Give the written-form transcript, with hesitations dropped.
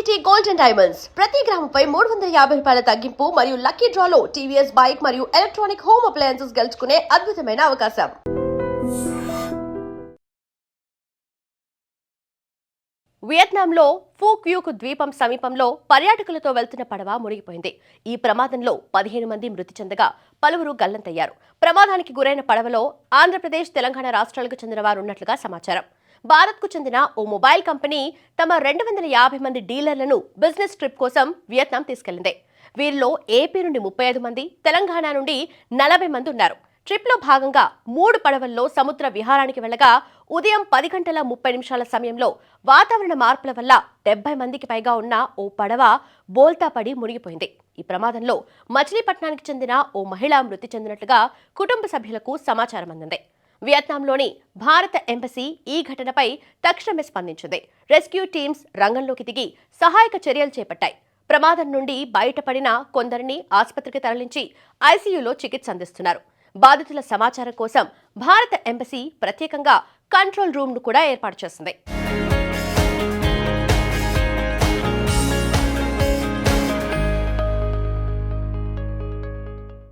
ITT Gold and Diamonds. ప్రతి గ్రాముపై 350 రూపాయల తగ్గింపు మరియు లక్కీ డ్రాలో టీవీఎస్ బైక్ మరియు ఎలక్ట్రానిక్ హోమ్ అప్లయన్సెస్ గెలుచుకునే అద్భుతమైన అవకాశం. వియత్నాంలో ఫూక్యూక్ ద్వీపం సమీపంలో పర్యాటకులతో వెళ్తున్న పడవ మునిగిపోయింది. ఈ ప్రమాదంలో 15 మంది మృతి చెందగా పలువురు గల్లంతయ్యారు. ప్రమాదానికి గురైన పడవలో ఆంధ్రప్రదేశ్, తెలంగాణ రాష్ట్రాలకు చెందిన వారు ఉన్నట్లుగా సమాచారం. భారత్కు చెందిన ఓ మొబైల్ కంపెనీ తమ 250 మంది డీలర్లను బిజినెస్ ట్రిప్ కోసం వియత్నాం తీసుకెళ్లింది. వీరిలో ఏపీ నుండి 35 మంది, తెలంగాణ నుండి 40 మంది ఉన్నారు. ట్రిప్లో భాగంగా 3 పడవల్లో సముద్ర విహారానికి వెళ్లగా ఉదయం 10:30 సమయంలో వాతావరణ మార్పుల వల్ల 70 మందికి పైగా ఉన్న ఓ పడవ బోల్తా పడి మునిగిపోయింది. ఈ ప్రమాదంలో మచిలీపట్నానికి చెందిన ఓ మహిళ మృతి చెందినట్లుగా కుటుంబ సభ్యులకు సమాచారం అందింది. వియత్నాంలోని భారత ఎంబసీ ఈ ఘటనపై తక్షణమే స్పందించింది. రెస్క్యూ టీమ్స్ రంగంలోకి దిగి సహాయక చర్యలు చేపట్టాయి. ప్రమాదం నుండి బయటపడిన కొందరిని ఆసుపత్రికి తరలించి ఐసీయూలో చికిత్స అందిస్తున్నారు. బాధితుల సమాచారం కోసం భారత ఎంబసీ ప్రత్యేకంగా కంట్రోల్ రూమ్ను కూడా ఏర్పాటు చేసింది.